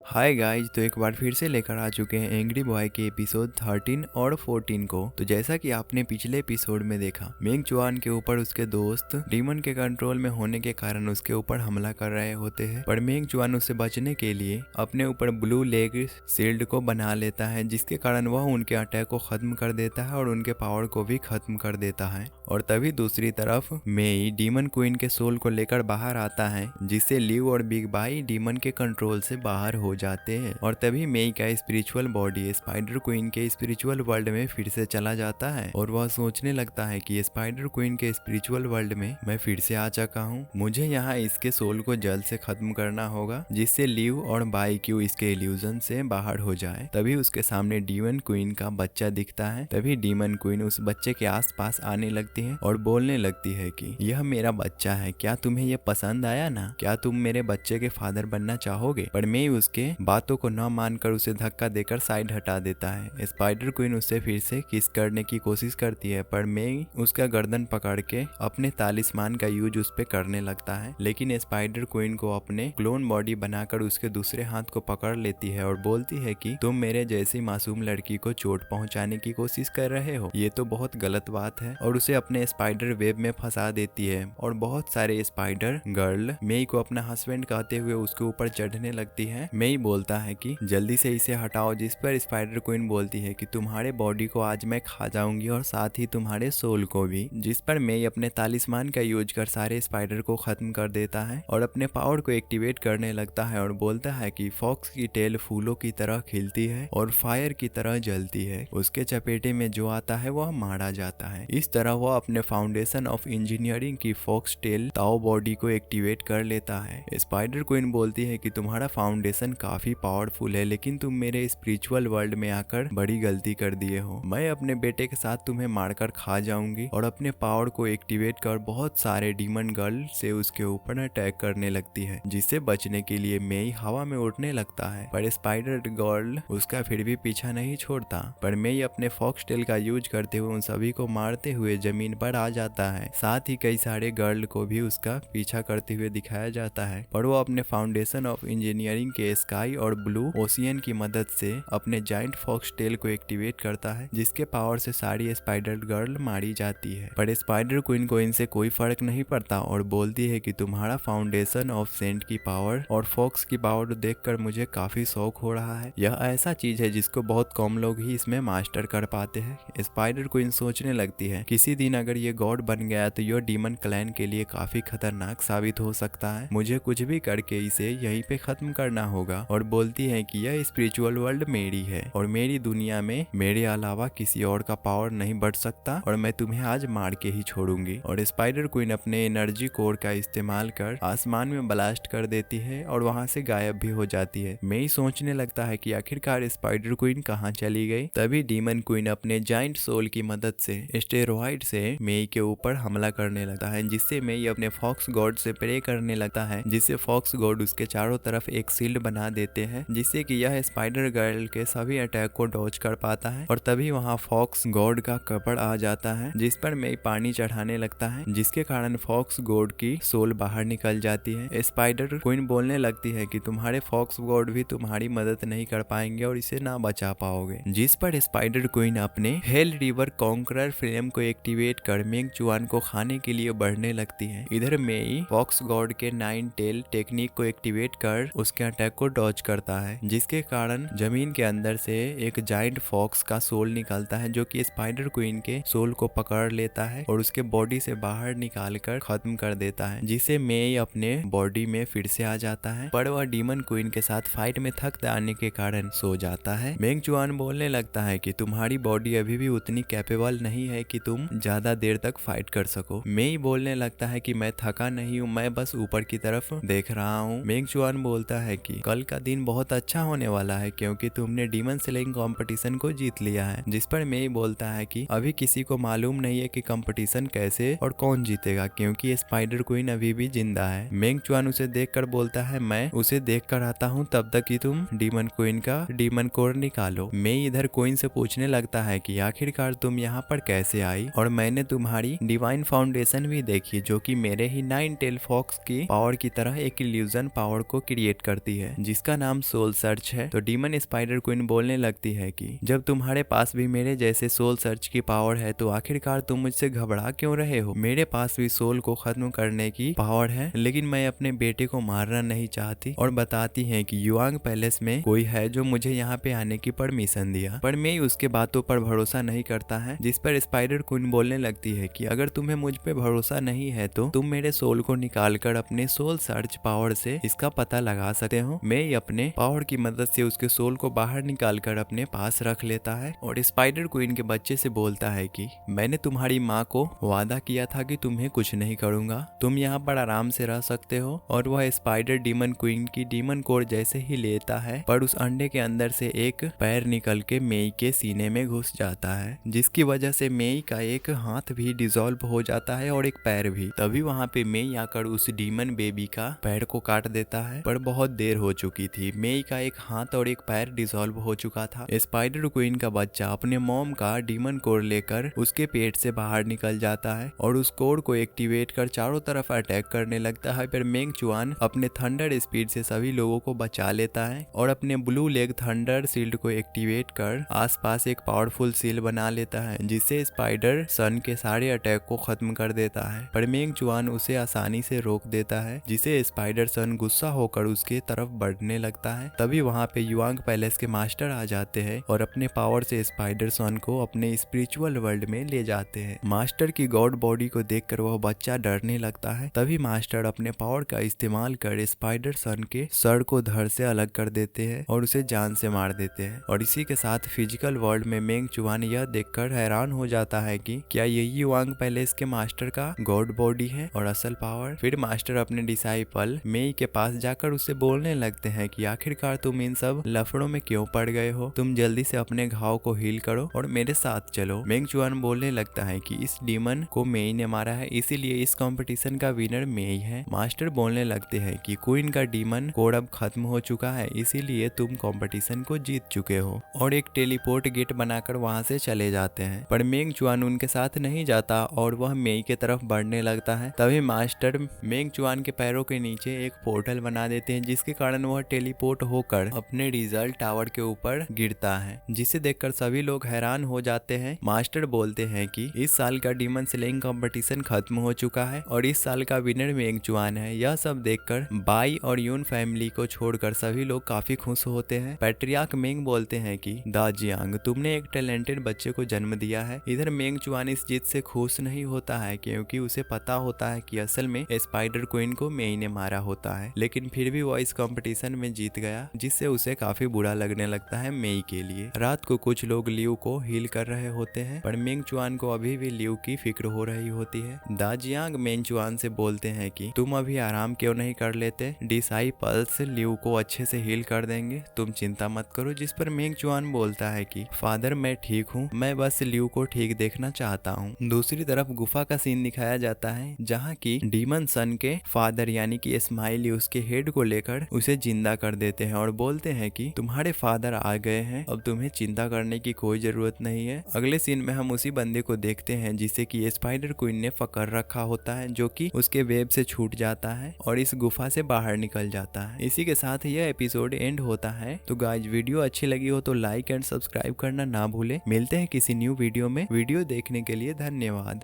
Hi guys, तो एक बार फिर से लेकर आ चुके हैं एंग्री बॉय के एपिसोड 13 और 14 को। तो जैसा कि आपने पिछले एपिसोड में देखा, मेंग चुआन के ऊपर उसके दोस्त डीमन के कंट्रोल में होने के कारण उसके ऊपर हमला कर रहे होते हैं, पर मेंग चुआन उससे बचने के लिए अपने ऊपर ब्लू लेग शील्ड को बना लेता है, जिसके कारण वह उनके अटैक को खत्म कर देता है और उनके पावर को भी खत्म कर देता है। और तभी दूसरी तरफ मेई डीमन क्वीन के सोल को लेकर बाहर आता है, जिससे लिव और बिग बाई डीमन के कंट्रोल से बाहर हो जाते हैं। और तभी मेई का स्पिरिचुअल बॉडी स्पाइडर क्वीन के स्पिरिचुअल वर्ल्ड में फिर से चला जाता है और वह सोचने लगता है कि स्पाइडर क्वीन के स्पिरिचुअल वर्ल्ड में मैं फिर से आ चुका हूँ, मुझे यहाँ इसके सोल को जल्द से खत्म करना होगा, जिससे लिव और बाई क्यू इसके इल्यूजन से बाहर हो जाए। तभी उसके सामने डीमन क्वीन का बच्चा दिखता है। तभी डीमन क्वीन उस बच्चे के आसपास आने लगती है और बोलने लगती है कि यह मेरा बच्चा है, क्या तुम्हें यह पसंद आया ना, क्या तुम मेरे बच्चे के फादर बनना चाहोगे। पर मैं उसके बातों को न मानकर उसे धक्का देकर साइड हटा देता है। स्पाइडर क्वीन उससे फिर से किस करने की कोशिश करती है, पर मैं उसका गर्दन पकड़ के अपने तालिस्मान का यूज उस पे करने लगता है, लेकिन स्पाइडर क्वीन को अपने क्लोन बॉडी बनाकर उसके दूसरे हाथ को पकड़ लेती है और बोलती है कि तुम मेरे जैसी मासूम लड़की को चोट पहुंचाने की कोशिश कर रहे हो, ये तो बहुत गलत बात है। और उसे अपने स्पाइडर वेब में फंसा देती है और बहुत सारे स्पाइडर गर्ल मेई को अपना हस्बैंड कहते हुए उसके ऊपर चढ़ने लगती है। मेई बोलता है कि जल्दी से इसे हटाओ, जिस पर स्पाइडर क्वीन बोलती है कि तुम्हारे बॉडी को आज मैं खा जाऊंगी और साथ ही तुम्हारे सोल को भी, जिस पर मेई अपने तालिस्मान का यूज कर सारे स्पाइडर को खत्म कर देता है और अपने पावर को एक्टिवेट करने लगता है और बोलता है कि फॉक्स की टेल फूलों की तरह खिलती है और फायर की तरह जलती है, उसके चपेटे में जो आता है वह मारा जाता है। इस तरह वह अपने फाउंडेशन ऑफ इंजीनियरिंग की फॉक्स टेल ताओ बॉडी को एक्टिवेट कर लेता है। स्पाइडर क्वीन बोलती है कि तुम्हारा फाउंडेशन काफी पावरफुल है, लेकिन तुम मेरे स्पिरिचुअल वर्ल्ड में आकर बड़ी गलती कर दिए हो। मैं अपने बेटे के साथ तुम्हें मारकर खा जाऊंगी और अपने पावर को एक्टिवेट कर बहुत सारे डीमन गर्ल से उसके ऊपर अटैक करने लगती है, जिससे बचने के लिए मेई हवा में उड़ने लगता है, पर स्पाइडर गर्ल उसका फिर भी पीछा नहीं छोड़ता। पर मेई अपने फॉक्स टेल का यूज करते हुए उन सभी को मारते हुए जमीन पर आ जाता है, साथ ही कई सारे गर्ल को भी उसका पीछा करते हुए दिखाया जाता है, पर वो अपने फाउंडेशन ऑफ इंजीनियरिंग के स्काई और ब्लू ओशियन की मदद से अपने जाइंट फॉक्स टेल को एक्टिवेट करता है, जिसके पावर से सारी स्पाइडर गर्ल मारी जाती है। पर स्पाइडर क्वीन को इनसे कोई फर्क नहीं पड़ता और बोलती है कि तुम्हारा फाउंडेशन ऑफ सेंट की पावर और फॉक्स की पावर देखकर मुझे काफी शौक हो रहा है, यह ऐसा चीज है जिसको बहुत कम लोग ही इसमें मास्टर कर पाते हैं। स्पाइडर क्वीन सोचने लगती है किसी दिन अगर ये गॉड बन गया तो यह डीमन क्लैन के लिए काफी खतरनाक साबित हो सकता है, मुझे कुछ भी करके इसे यहीं पे खत्म करना होगा। और बोलती है कि यह स्पिरिचुअल वर्ल्ड मेरी है और मेरी दुनिया में मेरे अलावा किसी और का पावर नहीं बढ़ सकता और मैं तुम्हें आज मार के ही छोड़ूंगी। और स्पाइडर क्वीन अपने एनर्जी कोर का इस्तेमाल कर आसमान में ब्लास्ट कर देती है और वहां से गायब भी हो जाती है। मेई सोचने लगता है कि आखिरकार स्पाइडर क्वीन कहाँ चली गई। तभी डीमन क्वीन अपने जाइंट सोल की मदद से स्टेरॉइड से मेई के ऊपर हमला करने लगता है, जिससे मेई अपने फॉक्स गॉड से प्रे करने लगता है, जिससे फॉक्स गॉड उसके चारों तरफ एक शील्ड बना देते हैं, जिससे कि यह स्पाइडर गर्ल के सभी अटैक को डॉज कर पाता है। और तभी वहां फॉक्स गॉड का कपड़ आ जाता है, जिस पर मेई पानी चढ़ाने लगता है, जिसके कारण फॉक्स गॉड की सोल बाहर निकल जाती है। स्पाइडर क्वीन बोलने लगती है कि तुम्हारे फॉक्स गॉड भी तुम्हारी मदद नहीं कर पाएंगे और इसे ना बचा पाओगे, जिस पर स्पाइडर क्वीन अपने हेल रिवर कॉन्करर फ्लेम को एक्टिवेट कर मेंग चुआन को खाने के लिए बढ़ने लगती है। इधर मेई फॉक्स गॉड के 9 टेल टेक्निक को एक्टिवेट कर उसके अटैक को डॉज करता है, जिसके कारण जमीन के अंदर से एक जाइंट फॉक्स का सोल निकलता है, जो कि स्पाइडर क्वीन के सोल को पकड़ लेता है और उसके बॉडी से बाहर निकाल कर खत्म कर देता है, जिसे मेई अपने बॉडी में फिर से आ जाता है। पर वह डीमन क्वीन के साथ फाइट में थक जाने के कारण सो जाता है। मेंग चुआन बोलने लगता है कि तुम्हारी बॉडी अभी भी उतनी कैपेबल नहीं है कि तुम ज्यादा देर तक फाइट कर सको। मेई बोलने लगता है कि मैं थका नहीं हूँ, मैं बस ऊपर की तरफ देख रहा हूँ। मेंग चुआन बोलता है कि कल का दिन बहुत अच्छा होने वाला है क्योंकि तुमने डीमन स्लेइंग कंपटीशन को जीत लिया है, जिस पर मेई बोलता है कि अभी किसी को मालूम नहीं है कि कंपटीशन कैसे और कौन जीतेगा, क्योंकि स्पाइडर क्वीन अभी भी जिंदा है। मेंग चुआन उसे देखकर बोलता है मैं उसे देख कर आता हूँ, तब तक कि तुम डीमन क्वीन का डीमन कोर निकालो। मेई इधर क्वीन से पूछने लगता है कि आखिरकार तुम यहाँ पर कैसे आई, और मैंने तुम्हारी डिवाइन फाउंडेशन भी देखी जो कि मेरे ही 9 टेल फॉक्स की पावर की तरह एक इल्यूजन पावर को क्रिएट करती है, जिस जिसका नाम सोल सर्च है। तो डीमन स्पाइडर क्वीन बोलने लगती है कि जब तुम्हारे पास भी मेरे जैसे सोल सर्च की पावर है तो आखिरकार तुम मुझसे घबरा क्यों रहे हो? मेरे पास भी सोल को खत्म करने की पावर है, लेकिन मैं अपने बेटे को मारना नहीं चाहती। और बताती है कि युआंग पैलेस में कोई है जो मुझे यहाँ पे आने की परमिशन दिया, पर मैं उसके बातों पर भरोसा नहीं करता है। जिस पर स्पाइडर क्वीन बोलने लगती है कि अगर तुम्हें मुझ पे भरोसा नहीं है तो तुम मेरे सोल को निकालकर अपने सोल सर्च पावर से इसका पता लगा सकते हो। मैं अपने पावर की मदद से उसके सोल को बाहर निकालकर अपने पास रख लेता है और स्पाइडर क्वीन के बच्चे से बोलता है कि मैंने तुम्हारी माँ को वादा किया था कि तुम्हें कुछ नहीं करूंगा, तुम यहाँ पर आराम से रह सकते हो। और वह स्पाइडर डीमन क्वीन की डीमन कोर जैसे ही लेता है, पर उस अंडे के अंदर से एक पैर निकल के मेई के सीने में घुस जाता है, जिसकी वजह से मेई का एक हाथ भी डिसॉल्व हो जाता है और एक पैर भी। तभी वहाँ पे मेई आकर उस डीमन बेबी का पैर को काट देता है, पर बहुत देर हो चुकी थी। मेई का एक हाथ और एक पैर डिसॉल्व हो चुका था। स्पाइडर क्वीन का बच्चा अपने मॉम का डीमन कोर लेकर उसके पेट से बाहर निकल जाता है और उस कोर को एक्टिवेट कर चारों तरफ अटैक करने लगता है। पर मेंग चुआन अपने थंडर स्पीड से सभी लोगों को बचा लेता है और अपने ब्लू लेग थंडर शील्ड को एक्टिवेट कर आसपास एक पावरफुल शील्ड बना लेता है, जिससे स्पाइडर सन के सारे अटैक को खत्म कर देता है। पर मेंग चुआन उसे आसानी से रोक देता है, जिसे स्पाइडर सन गुस्सा होकर उसके तरफ बढ़ने लगता है। तभी वहाँ पे युआंग पैलेस के मास्टर आ जाते हैं और अपने पावर से स्पाइडर सन को अपने स्पिरिचुअल वर्ल्ड में ले जाते हैं। मास्टर की गॉड बॉडी को देखकर वह बच्चा डरने लगता है। तभी मास्टर अपने पावर का इस्तेमाल कर स्पाइडर सन के सर को धड़ से अलग कर देते हैं और उसे जान से मार देते हैं। और इसी के साथ फिजिकल वर्ल्ड में मेंग चुआन यह देखकर हैरान हो जाता है कि क्या यही युआंग पैलेस के मास्टर का गॉड बॉडी है और असल पावर। फिर मास्टर अपने डिसाइपल मेई के पास जाकर उससे बोलने लगते हैं कि आखिरकार तुम इन सब लफड़ों में क्यों पड़ गए हो, तुम जल्दी से अपने घाव को हील करो और मेरे साथ चलो। मेंग चुआन बोलने लगता है कि इस डीमन को मेई ने मारा है, इसीलिए इस कंपटीशन का विनर मेई है। मास्टर बोलने लगते हैं कि क्वीन का डीमन कोड अब खत्म हो चुका है, इसीलिए तुम कंपटीशन को जीत चुके हो, और एक टेलीपोर्ट गेट बनाकर वहां से चले जाते हैं। पर मेंग चुआन उनके साथ नहीं जाता और वह मेई के तरफ बढ़ने लगता है। तभी मास्टर मेंग चुआन के पैरों के नीचे एक पोर्टल बना देते हैं, जिसके कारण वह टेलीपोर्ट होकर अपने रिजल्ट टावर के ऊपर गिरता है, जिसे देखकर सभी लोग हैरान हो जाते हैं। मास्टर बोलते हैं कि इस साल का डीमन स्लेइंग कंपटीशन खत्म हो चुका है और इस साल का विनर मेंग चुआन है। यह सब देखकर बाई और यून फैमिली को छोड़कर सभी लोग काफी खुश होते हैं। पैट्रियार्क मेंग बोलते हैं कि दा जियांग, तुमने एक टैलेंटेड बच्चे को जन्म दिया है। इधर मेंग चुआन इस जीत से खुश नहीं होता है, क्योंकि उसे पता होता है कि असल में स्पाइडर क्वीन को मेई ने मारा होता है, लेकिन फिर भी वह इस कंपटीशन में जीत गया, जिससे उसे काफी बुरा लगने लगता है मेई के लिए। रात को कुछ लोग लियू को हील कर रहे होते हैं, पर मेंग चुआन को अभी भी लियू की फिक्र हो रही होती है। दा जियांग मेंग चुआन से बोलते हैं कि तुम अभी आराम क्यों नहीं कर लेते, डिसाइपल्स लियू को अच्छे से हील कर देंगे, तुम चिंता मत करो। जिस पर मेंग चुआन बोलता है कि फादर मैं ठीक हूँ, मैं बस लियू को ठीक देखना चाहता हूँ। दूसरी तरफ गुफा का सीन दिखाया जाता है, जहाँ की डीमन सन के फादर यानी कि स्माइली उसके हेड को लेकर उसे जिंदा कर देते हैं और बोलते हैं कि तुम्हारे फादर आ गए हैं, अब तुम्हें चिंता करने की कोई जरूरत नहीं है। अगले सीन में हम उसी बंदे को देखते हैं जिसे कि स्पाइडर क्वीन ने पकड़ रखा होता है, जो कि उसके वेब से छूट जाता है और इस गुफा से बाहर निकल जाता है। इसी के साथ यह एपिसोड एंड होता है। तो गाइज वीडियो अच्छी लगी हो तो लाइक एंड सब्सक्राइब करना ना भूले। मिलते हैं किसी न्यू वीडियो में। वीडियो देखने के लिए धन्यवाद।